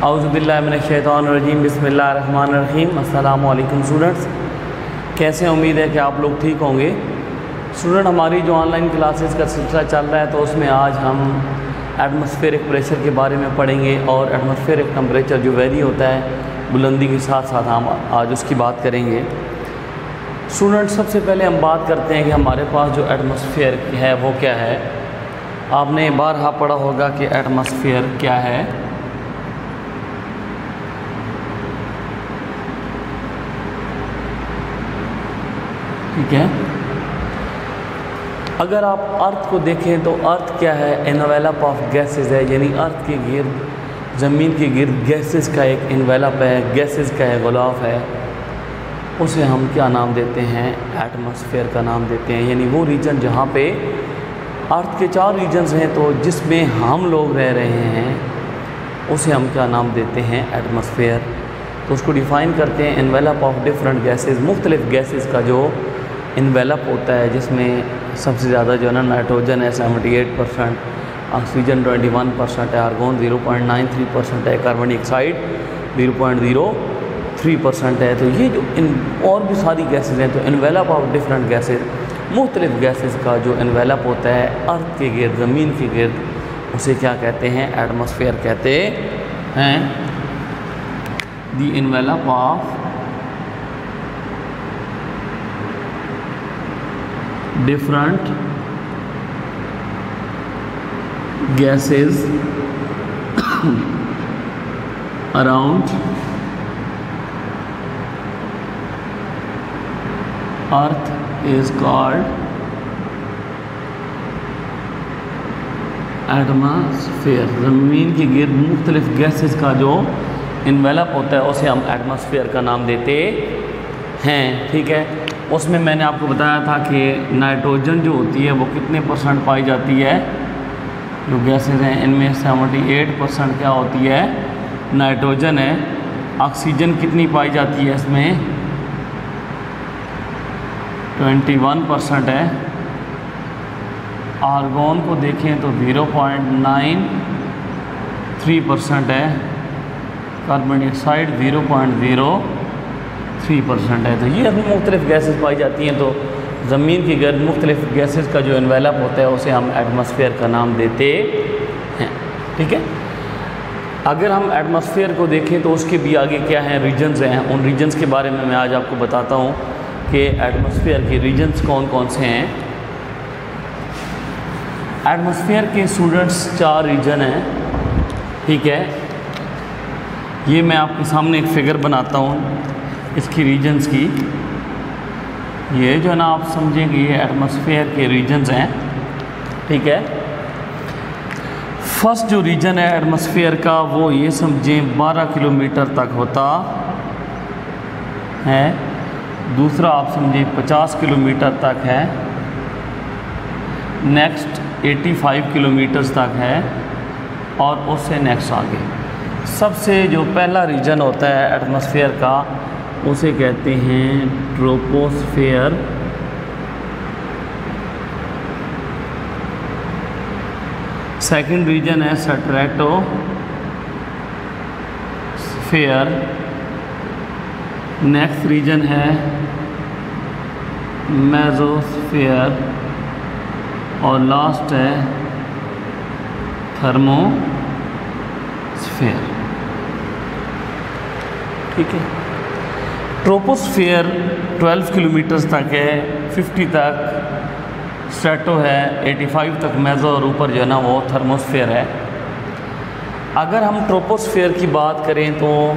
औज़ुबिल्लाहिमिनश्शैतानिर्रजीम बिस्मिल्लाहिर्रहमानिर्रहीम। अस्सलामु अलैकुम स्टूडेंट्स, कैसे? उम्मीद है कि आप लोग ठीक होंगे। स्टूडेंट, हमारी जो ऑनलाइन क्लासेस का सिलसिला चल रहा है तो उसमें आज हम एटमॉस्फेरिक प्रेशर के बारे में पढ़ेंगे और एटमॉस्फेरिक टेम्परेचर जो वेरी होता है बुलंदी के साथ साथ हम आज उसकी बात करेंगे। स्टूडेंट, सबसे पहले हम बात करते हैं कि हमारे पास जो एटमॉस्फेयर है वो क्या है। आपने बारहा पढ़ा होगा कि एटमॉस्फेयर क्या है। ठीक है, अगर आप अर्थ को देखें तो अर्थ क्या है? एनवेलप ऑफ गैसेस है, यानी अर्थ के गिर्द, ज़मीन के गिर्द गैसेस का एक एनवेलप है, गैसेस का एक ग़िलाफ़ है। उसे हम क्या नाम देते हैं? एटमॉस्फेयर का नाम देते हैं। यानी वो रीजन जहाँ पे अर्थ के 4 रीजन्स हैं तो जिसमें हम लोग रह रहे हैं उसे हम क्या नाम देते हैं? एटमॉस्फेयर। तो उसको डिफ़ाइन करते हैं एनवेलप ऑफ डिफरेंट गैसेस, मुख्तलिफ़ गैसेस का जो इन्वेलप होता है, जिसमें सबसे ज़्यादा जो है ना नाइट्रोजन है 78%, ऑक्सीजन 21% है, आर्गोन 0.93% है, कार्बन डाइऑक्साइड 0.03% है। तो ये जो और भी सारी गैसेस हैं, तो इन्वेलप ऑफ डिफरेंट गैसेस, मुख्तलिफ़ गैसेस का जो इन्वेलप होता है अर्थ के गिर्द, ज़मीन के गिर्द, उसे क्या कहते हैं? एटमॉस्फेयर कहते हैं। The envelope of different gases around earth is called atmosphere. ज़मीन के गिर्द मुख्तलिफ गैसेस का जो इन्वेलप होता है उसे हम एटमॉस्फेयर का नाम देते हैं। ठीक है, उसमें मैंने आपको बताया था कि नाइट्रोजन जो होती है वो कितने % पाई जाती है? जो गैसेस हैं इनमें 78% क्या होती है? नाइट्रोजन है। ऑक्सीजन कितनी पाई जाती है? इसमें 21% है। आर्गोन को देखें तो 0.93% है। कार्बन डाइऑक्साइड 0.03% है। तो ये अपनी मुख्तलिफ़ गैसेस पाई जाती हैं। तो ज़मीन के गर्द मुख्तलिफ़ गैसेस का जो एनवेलप होता है उसे हम एटमॉस्फेयर का नाम देते हैं। ठीक है, अगर हम एटमॉस्फेयर को देखें तो उसके भी आगे क्या हैं? रीजन्स हैं। उन रीजन्स के बारे में मैं आज आपको बताता हूँ कि एटमॉस्फेयर के रीजन्स कौन कौन से हैं। एटमॉस्फेयर के स्टूडेंट्स 4 रीजन हैं। ठीक है, ये मैं आपके सामने एक फ़िगर बनाता हूँ इसकी रीजन्स की। ये जो है ना आप समझेंगे ये एटमॉस्फेयर के रीजन्स हैं। ठीक है, फर्स्ट जो रीजन है एटमॉस्फेयर का वो ये समझें 12 किलोमीटर तक होता है। दूसरा आप समझें 50 किलोमीटर तक है। नेक्स्ट 85 किलोमीटर्स तक है और उससे नेक्स्ट आगे। सबसे जो पहला रीजन होता है एटमॉस्फेयर का उसे कहते हैं ट्रोपोस्फेयर। सेकंड रीजन है स्ट्रेटोस्फेयर। नेक्स्ट रीजन है मेसोस्फेयर और लास्ट है थर्मोस्फेयर। ठीक है, ट्रोपोस्फेयर 12 किलोमीटर्स तक है, 50 तक स्ट्रेटो है, 85 तक मेसो और ऊपर जो है ना वो थर्मोस्फेयर है। अगर हम ट्रोपोस्फेयर की बात करें तो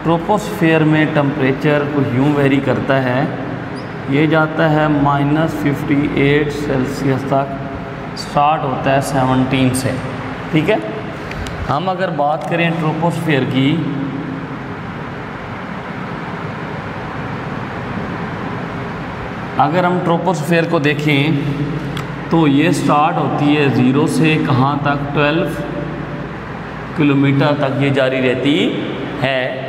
ट्रोपोस्फेयर में टेम्परेचर कुछ यूँ वेरी करता है। ये जाता है -58 सेल्सियस तक, स्टार्ट होता है 17 से। ठीक है, हम अगर बात करें ट्रोपोस्फेयर की अगर हम ट्रोपोस्फेयर को देखें तो ये स्टार्ट होती है 0 से कहाँ तक? 12 किलोमीटर तक ये जारी रहती है।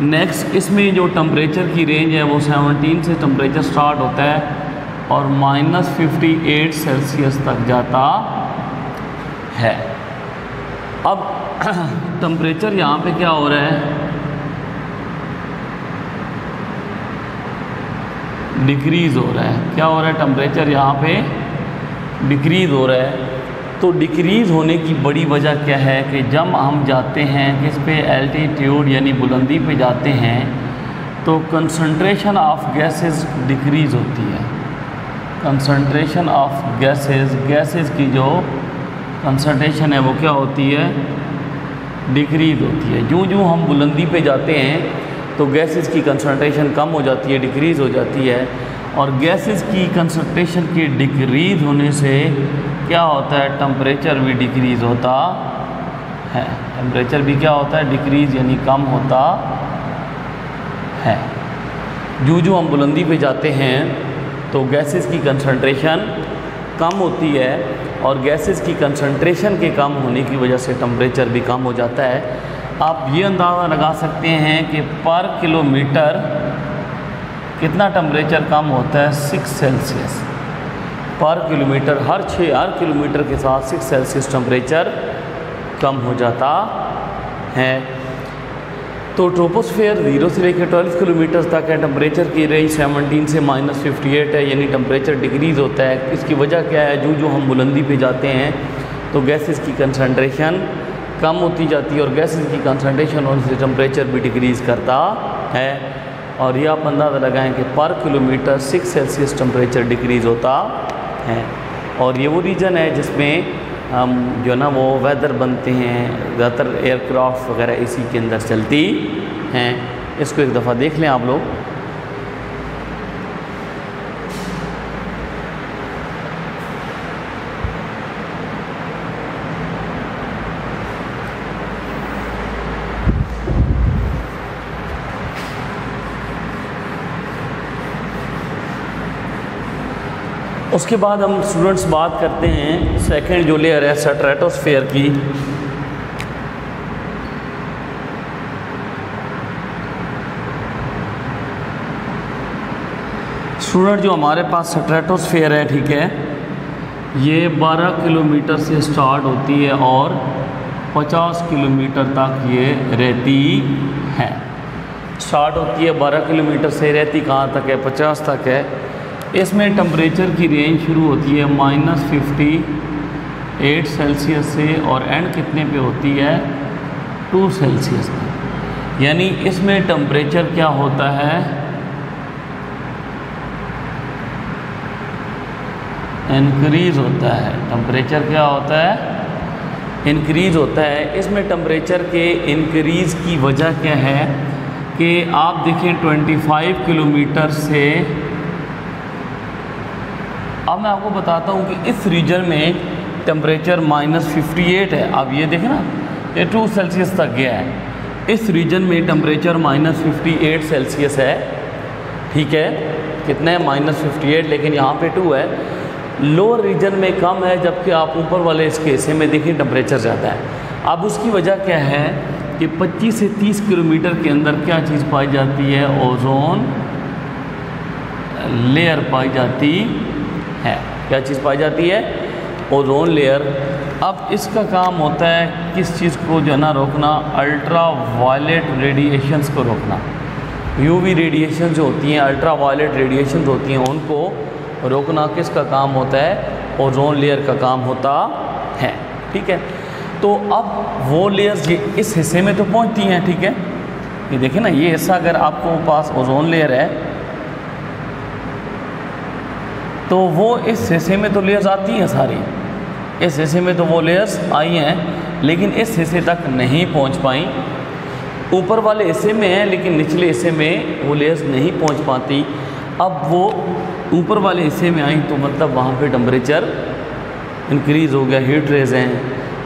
नेक्स्ट इसमें जो टेम्परेचर की रेंज है वो 17 से टेम्परेचर स्टार्ट होता है और -58 सेल्सियस तक जाता है। अब टेम्परेचर यहाँ पे क्या हो रहा है, डिक्रीज़ हो रहा है। क्या हो रहा है, टेम्परेचर यहाँ पे डिक्रीज़ हो रहा है। तो डिक्रीज़ होने की बड़ी वजह क्या है कि जब हम जाते हैं किस पे, एल्टीट्यूड यानी बुलंदी पे जाते हैं, तो कंसंट्रेशन ऑफ गैसेस डिक्रीज़ होती है। कंसंट्रेशन ऑफ गैसेस की जो कंसंट्रेशन है वो क्या होती है, डिक्रीज़ होती है। यूँ हम बुलंदी पे जाते हैं तो गैसेस की कंसंट्रेशन कम हो जाती है, डिक्रीज़ हो जाती है। और गैसेस की कंसंट्रेशन के डिक्रीज़ होने से क्या होता है, टेम्परेचर भी डिक्रीज़ होता है। टेम्परेचर भी क्या होता है, डिक्रीज़ यानी कम होता है। जो हम बुलंदी पे जाते हैं तो गैसेस की कंसंट्रेशन कम होती है, और गैसेस की कंसंट्रेशन के कम होने की वजह से टेम्परेचर भी कम हो जाता है। आप ये अंदाज़ा लगा सकते हैं कि पर किलोमीटर कितना टेम्परेचर कम होता है, 6 सेल्सियस पर किलोमीटर। हर किलोमीटर के साथ 6 सेल्सियस टेम्परेचर कम हो जाता है। तो ट्रोपोस्फेयर 0 से लेकर 12 किलोमीटर तक है। टेम्परेचर की रेंज 17 से -58 है, यानी टेम्परेचर डिक्रीज़ होता है। इसकी वजह क्या है, जो हम बुलंदी पे जाते हैं तो गैसेस की कंसंट्रेशन कम होती जाती है, और गैसेस की कंसंट्रेशन होने से टेम्परेचर भी डिक्रीज़ करता है। और ये आप अंदाज़ा लगाएं कि पर किलोमीटर 6 सेल्सियस टेम्परेचर डिक्रीज़ होता है। और ये वो रीजन है जिसमें हम जो ना वो वेदर बनते हैं, ज़्यादातर एयरक्राफ्ट वगैरह इसी के अंदर चलती हैं। इसको एक दफ़ा देख लें आप लोग। उसके बाद हम स्टूडेंट्स बात करते हैं सेकंड जो लेयर है स्ट्रेटोस्फेयर की। स्टूडेंट जो हमारे पास स्ट्रेटोस्फेयर है, ठीक है, ये 12 किलोमीटर से स्टार्ट होती है और 50 किलोमीटर तक ये रहती है। स्टार्ट होती है 12 किलोमीटर से, रहती कहाँ तक है, 50 तक है। इसमें टेम्परेचर की रेंज शुरू होती है -58 सेल्सियस से और एंड कितने पे होती है, 2 सेल्सियस पे। यानी इसमें टेम्परेचर क्या होता है, इंक्रीज़ होता है। टेम्परेचर क्या होता है, इंक्रीज़ होता है। इसमें टेम्परेचर के इंक्रीज़ की वजह क्या है कि आप देखें 25 किलोमीटर से, अब मैं आपको बताता हूँ कि इस रीजन में टेम्परेचर -58 है। अब ये देखें ना, ये 2 सेल्सियस तक गया है। इस रीजन में टेम्परेचर -58 सेल्सियस है, ठीक है, कितना है, -58, लेकिन यहाँ पे 2 है। लोअर रीजन में कम है, जबकि आप ऊपर वाले इसके हिस्से में देखें टेम्परेचर ज़्यादा है। अब उसकी वजह क्या है कि 25 से 30 किलोमीटर के अंदर क्या चीज़ पाई जाती है, ओजोन लेयर पाई जाती है। क्या चीज़ पाई जाती है, ओजोन लेयर। अब इसका काम होता है किस चीज़ को जो है ना रोकना, अल्ट्रा वायलेट रेडिएशंस को रोकना। यूवी रेडिएशन जो होती हैं, अल्ट्रा वायलेट रेडिएशन होती हैं, उनको रोकना किसका काम होता है, ओजोन लेयर का काम होता है, ठीक है। तो अब वो लेयर्स इस हिस्से में तो पहुंचती हैं, ठीक है। ये देखें ना, ये हिस्सा अगर आपको पास ओजोन लेयर है तो वो इस हिस्से में तो लेयर्स आती हैं सारी, इस हिस्से में तो वो लेयर्स आई हैं, लेकिन इस हिस्से तक नहीं पहुंच पाई। ऊपर वाले हिस्से में है लेकिन निचले हिस्से में वो लेयर्स नहीं पहुंच पाती। अब वो ऊपर वाले हिस्से में आई तो मतलब वहाँ पे टेम्परेचर इंक्रीज़ हो गया, हीट रेज हैं,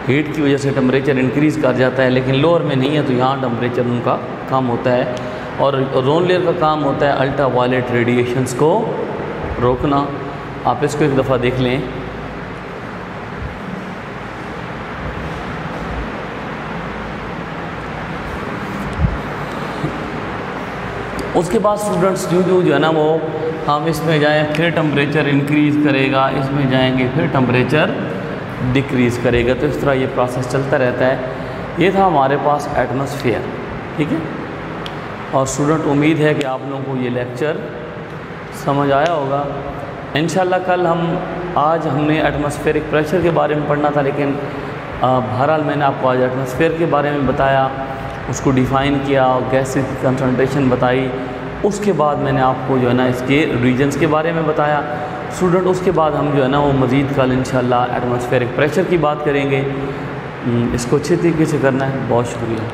हीट की वजह से टेम्परेचर इंक्रीज़ कर जाता है, लेकिन लोअर में नहीं है तो यहाँ टेम्परेचर उनका कम होता है। और ओजोन लेयर का काम होता है अल्ट्रा वायलेट रेडिएशंस को रोकना। आप इसको एक दफ़ा देख लें। उसके बाद स्टूडेंट्स जो है ना वो हम इसमें जाएं, फिर टेम्परेचर इंक्रीज़ करेगा, इसमें जाएंगे फिर टेम्परेचर डिक्रीज़ करेगा। तो इस तरह ये प्रोसेस चलता रहता है। ये था हमारे पास एटमॉस्फेयर, ठीक है। और स्टूडेंट उम्मीद है कि आप लोगों को ये लेक्चर समझ आया होगा। इंशाल्लाह कल आज हमने एटमॉस्फेरिक प्रेशर के बारे में पढ़ना था, लेकिन बहरहाल मैंने आपको आज एटमॉस्फेयर के बारे में बताया, उसको डिफ़ाइन किया, गैसेस की कंसंट्रेशन बताई। उसके बाद मैंने आपको जो है ना इसके रीजन्स के बारे में बताया। स्टूडेंट उसके बाद हम जो है ना वो मज़ीद कल इंशाल्लाह एटमॉस्फेरिक प्रेशर की बात करेंगे। इसको अच्छे तरीके से करना है। बहुत शुक्रिया।